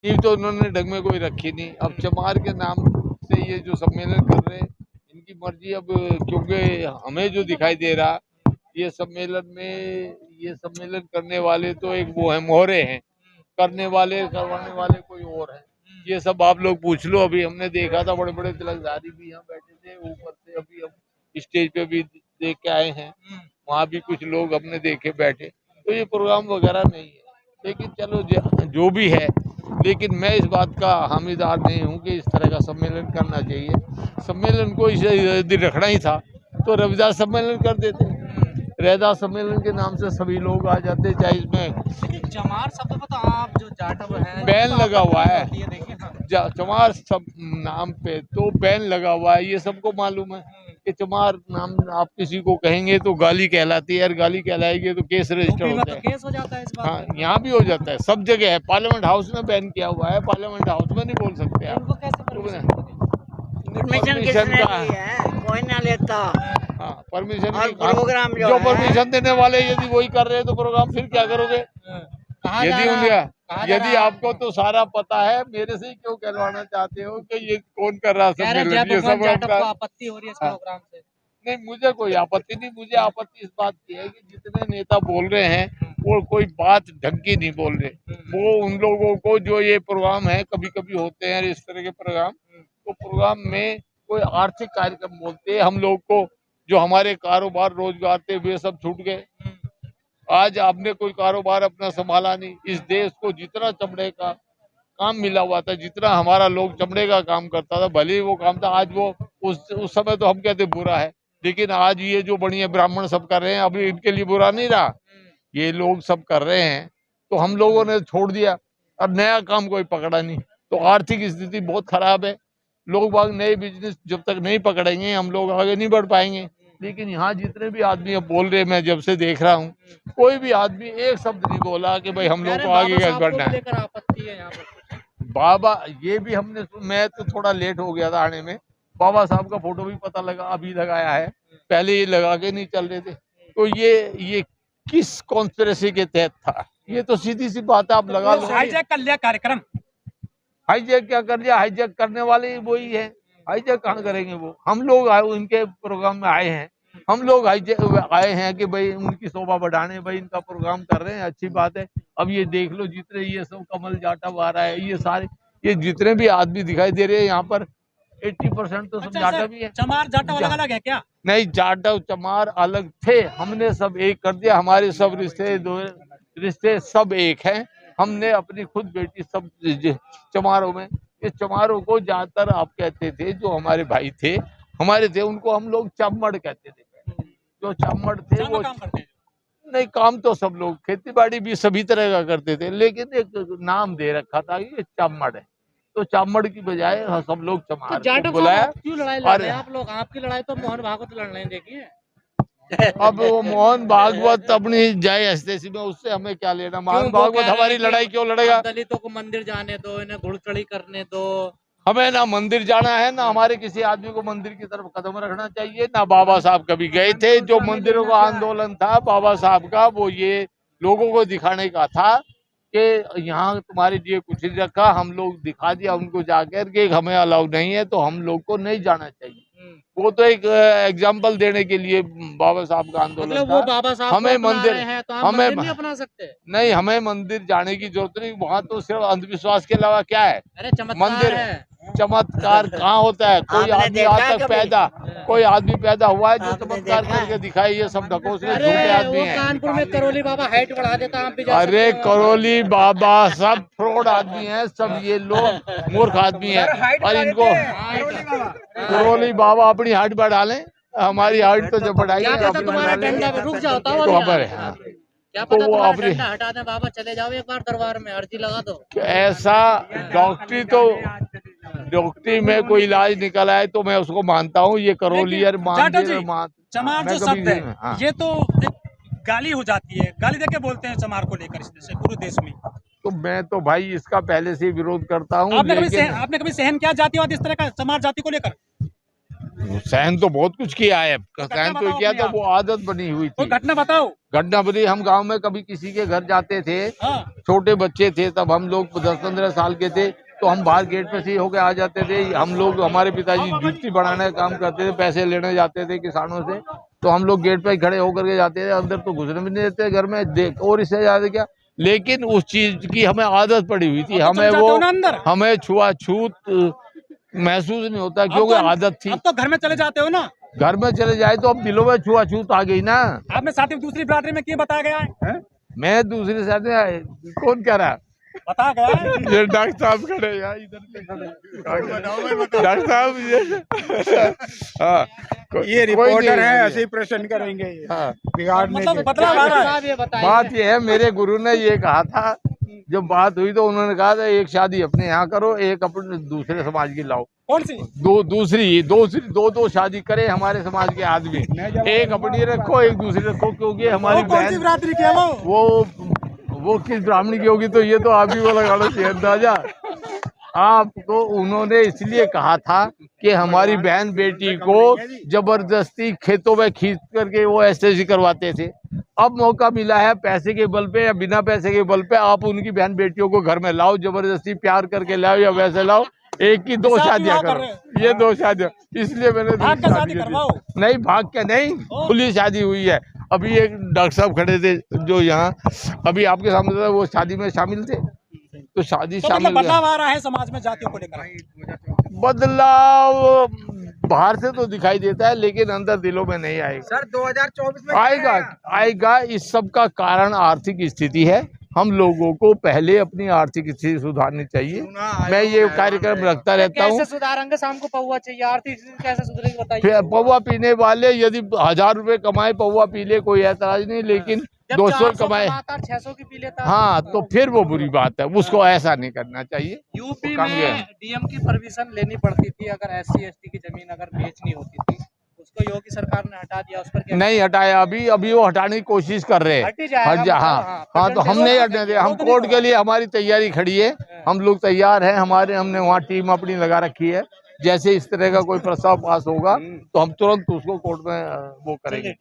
नींव तो उन्होंने ढंग में कोई रखी नहीं। अब चमार के नाम से ये जो सम्मेलन कर रहे हैं, इनकी मर्जी। अब क्योंकि हमें जो दिखाई दे रहा, ये सम्मेलन करने वाले तो एक वो है, मोहरे हैं, करने वाले करवाने वाले कोई और है। ये सब आप लोग पूछ लो। अभी हमने देखा था, बड़े बड़े तिलकधारी भी यहाँ बैठे थे ऊपर से। अभी हम स्टेज पे भी देख के आए हैं, वहाँ भी कुछ लोग हमने देखे बैठे। तो ये प्रोग्राम वगैरह नहीं है, लेकिन चलो जो भी है। लेकिन मैं इस बात का हामीदार नहीं हूँ कि इस तरह का सम्मेलन करना चाहिए। सम्मेलन को इसे दिन रखना ही था तो रविदास सम्मेलन कर देते। रैदास सम्मेलन के नाम से सभी लोग आ जाते, चाहे इसमें चमार शब्द पर तो आप जो जाटव है बैन लगा हुआ है। चमार सब नाम पे तो बैन लगा हुआ है, ये सबको मालूम है कि चमार नाम आप किसी को कहेंगे तो गाली कहलाती है, और गाली कहलाएगी तो केस रजिस्टर होता है। केस हो जाता है इस बात। हाँ, यहाँ भी हो जाता है, सब जगह है। पार्लियामेंट हाउस में बैन किया हुआ है, पार्लियामेंट हाउस में नहीं बोल सकते आप। परमिशन किसने दी है? कोई ना लेता। हाँ, परमिशन प्रोग्राम जो परमिशन देने वाले यदि वही कर रहे हैं तो प्रोग्राम फिर क्या करोगे? यदि आपको तो सारा पता है, मेरे से ही क्यों कहलवाना चाहते हो कि ये कौन कर रहा है? ये सब आपत्ति हो रही है इस प्रोग्राम से। नहीं, मुझे कोई आपत्ति नहीं। मुझे आपत्ति इस बात की है कि जितने नेता बोल रहे हैं वो कोई बात ढंग की नहीं बोल रहे। वो उन लोगों को जो ये प्रोग्राम है, कभी कभी होते हैं इस तरह के प्रोग्राम, तो प्रोग्राम में कोई आर्थिक कार्यक्रम बोलते हैं। हम लोग को जो हमारे कारोबार रोजगार थे वे सब छूट गए। आज आपने कोई कारोबार अपना संभाला नहीं। इस देश को जितना चमड़े का काम मिला हुआ था, जितना हमारा लोग चमड़े का काम करता था, भले ही वो काम था, आज वो उस समय तो हम कहते बुरा है, लेकिन आज ये जो बढ़िया ब्राह्मण सब कर रहे हैं, अभी इनके लिए बुरा नहीं रहा। ये लोग सब कर रहे हैं तो हम लोगों ने छोड़ दिया, अब नया काम कोई पकड़ा नहीं। तो आर्थिक स्थिति बहुत खराब है। लोग बाग नए बिजनेस जब तक नहीं पकड़ेंगे, हम लोग आगे नहीं बढ़ पाएंगे। लेकिन यहाँ जितने भी आदमी अब बोल रहे, मैं जब से देख रहा हूँ, कोई भी आदमी एक शब्द नहीं बोला कि भाई हम लोग को आगे कैसे बढ़ना है। आपत्ति है यहाँ पर बाबा, ये भी मैं तो थोड़ा लेट हो गया था आने में। बाबा साहब का फोटो भी पता लगा, अभी लगाया है, पहले ये लगा के नहीं चल रहे थे। तो ये किस कॉन्स्पिरेसी के तहत था? ये तो सीधी सी बात है, आप लगा लो। हाईजैक कर लिया कार्यक्रम। हाईजैक क्या कर लिया? हाईजैक करने वाले ही वही है। हाईजैक कहाँ करेंगे वो? हम लोग आए, उनके प्रोग्राम में आए हैं, हम लोग हाईजैक आए हैं कि भाई उनकी शोभा बढ़ाने, भाई इनका प्रोग्राम कर रहे हैं, अच्छी बात है। अब ये देख लो, जितने ये सब कमल जाटव आ रहा है, ये सारे ये जितने भी आदमी दिखाई दे रहे हैं यहाँ पर, 80% तो सब जाटव ही है। चमार जाटव अलग अलग है क्या? नहीं, जाटव चमार अलग थे, हमने सब एक कर दिया। हमारे सब रिश्ते सब एक हैं। हमने अपनी खुद बेटी सब चमारों में, इस चमारों को ज्यादातर आप कहते थे, जो हमारे भाई थे, हमारे थे, उनको हम लोग चम्मड़ कहते थे। जो चम्मड़ थे वो नहीं, काम तो सब लोग खेती बाड़ी भी सभी तरह का करते थे, लेकिन एक नाम दे रखा था कि ये चम्मड़ है। तो चम्मड़ की बजाय सब लोग चमार को बुलाया। क्यों लड़ाई लड़ रहे हैं आप लोग? आपकी लड़ाई तो मोहन भागवत लड़ रहे हैं, देखिए। अब वो मोहन भागवत अपनी जाए हस्तेसी में, उससे हमें क्या लेना? मोहन भागवत हमारी लड़ाई क्यों लड़ेगा? दलितों को मंदिर जाने दो, इन्हें घुड़चढ़ी करने दो। हमें ना मंदिर जाना है, ना हमारे किसी आदमी को मंदिर की तरफ कदम रखना चाहिए। ना बाबा साहब कभी गए थे। जो मंदिरों का आंदोलन था बाबा साहब का, वो ये लोगों को दिखाने का था कि यहाँ तुम्हारे लिए कुछ नहीं रखा। हम लोग दिखा दिया उनको जाकर कि हमें अलाउ नहीं है, तो हम लोग को नहीं जाना चाहिए। वो तो एक एग्जाम्पल देने के लिए बाबा साहब का आंदोलन मतलब वो बाबा साहब हमें मंदिर है तो हमें नहीं अपना सकते? नहीं, हमें मंदिर जाने की जरूरत नहीं। वहाँ तो सिर्फ अंधविश्वास के अलावा क्या है? अरे चमत्कार है। चमत्कार कहाँ होता है? कोई आदमी आज तक कोई आदमी पैदा हुआ है जो चमत्कार करके दिखाए? ये सब ढकोसले झूठे आदमी हैं। कानपुर में करोली बाबा हाइट बढ़ा देता, आप भी जा सकते अरे करोली बाबा सब फ्रॉड आदमी हैं, सब ये लोग मूर्ख आदमी हैं। और इनको करोली बाबा अपनी हाइट बढ़ा लें, हमारी हाइट तो जो बढ़ाएंगे रुक जाता है तो खबर है। तो वो अपनी हटा दें, बाबा चले जाओ एक बार दरबार में, अर्जी लगा दो। ऐसा डॉक्टरी में कोई इलाज निकल आए तो मैं उसको मानता हूँ। ये करोली चमार जो शब्द है, ये तो गाली हो जाती है, गाली देके बोलते हैं चमार को लेकर पूरे देश में। तो मैं तो भाई इसका पहले से विरोध करता हूँ। आपने कभी सहन किया जातिवाद इस तरह का चमार जाति को लेकर? सहन तो बहुत कुछ किया है, सहन तो बताओ किया अपनी तो आप। वो आदत बनी हुई कोई थी। घटना बताओ। घटना बनी, हम गांव में कभी किसी के घर जाते थे, हाँ छोटे बच्चे थे तब, हम लोग 10-15 साल के थे, तो हम बाहर गेट पे से ही होके आ जाते थे। हम लोग, हमारे पिताजी जुत्ती बनाने का काम करते थे, पैसे लेने जाते थे किसानों से, तो हम लोग गेट पे ही खड़े होकर के जाते थे, अंदर तो घुसने भी नहीं देते घर में, देख और इससे ज्यादा क्या। लेकिन उस चीज की हमें आदत पड़ी हुई थी, अब तो हमें चले जाते वो हो ना अंदर। हमें छुआछूत महसूस नहीं होता, अब क्योंकि तो आदत थी। अब तो घर में चले जाते हो ना। घर में चले जाए तो अब दिलों में छुआछूत आ गई ना। आप में साथी दूसरी बिरादरी में क्या बताया गया है? मैं दूसरे साथ में, कौन कह रहा है? बताया गया है। ये डॉक्टर साहब खड़े हैं यार, इधर से खड़े डॉक्टर साहब हाँ, ये रिपोर्टर है, ऐसे ही प्रश्न करेंगे। हाँ, बिगाड़ने मतलब के। बदलाव आ रहा है। बात ये है, मेरे गुरु ने ये कहा था, जब बात हुई तो उन्होंने कहा था एक शादी अपने यहाँ करो, एक अपने दूसरे समाज की लाओ। कौन सी? दो शादी करे हमारे समाज के आदमी, एक अपनी रखो एक दूसरी रखो, क्योंकि हमारी वो कौन सी बहन बिरादरी की है वो किस ब्राह्मणी की होगी, तो ये तो आप ही को लगाना चाहिए अंदाजा। आपको उन्होंने इसलिए कहा था कि हमारी बहन बेटी को जबरदस्ती खेतों में खींच करके वो एसएससी करवाते थे। अब मौका मिला है, पैसे के बल पे या बिना पैसे के बल पे आप उनकी बहन बेटियों को घर में लाओ, जबरदस्ती प्यार करके लाओ या वैसे लाओ, एक की दो शादियां करो। ये 2 शादियां, इसलिए मैंने भाग का शादी की थी। करवाओ। नहीं भाग के नहीं, खुली शादी हुई है। अभी एक डॉक्टर साहब खड़े थे जो यहाँ अभी आपके सामने था, वो शादी में शामिल थे, तो शादी तो मतलब शामिल बदलाव आ रहा है समाज में जातियों को लेकर। बदलाव बाहर से तो दिखाई देता है, लेकिन अंदर दिलों में नहीं आएगा। सर 2024 में आएगा। इस सब का कारण आर्थिक स्थिति है। हम लोगों को पहले अपनी आर्थिक स्थिति सुधारनी चाहिए। मैं ये कार्यक्रम रखता रहता हूँ। कैसे सुधारेंगे? शाम को पौवा चाहिए, आर्थिक स्थिति कैसे सुधरेगी बताइए। फिर पौवा पीने वाले यदि 1000 रुपए कमाए पौवा पी ले, कोई ऐतराज नहीं, लेकिन 200 कमाए 600 की पी लेता। हाँ, तो फिर वो बुरी बात है, उसको ऐसा नहीं करना चाहिए। यूपी कम गया। में डीएम की परमिशन लेनी पड़ती थी अगर SC ST की जमीन अगर बेचनी होती थी, उसको योगी सरकार ने हटा दिया। उस पर क्या? नहीं हटाया, अभी वो हटाने की कोशिश कर रहे हैं। हट ही जाएगा, हट जा, मतलब, हाँ तो हम नहीं हटने दे, हम तो कोर्ट नहीं के लिए हमारी तैयारी खड़ी है, हम लोग तैयार हैं। हमने वहाँ टीम अपनी लगा रखी है, जैसे इस तरह का कोई प्रस्ताव पास होगा तो हम तुरंत उसको कोर्ट में वो करेंगे।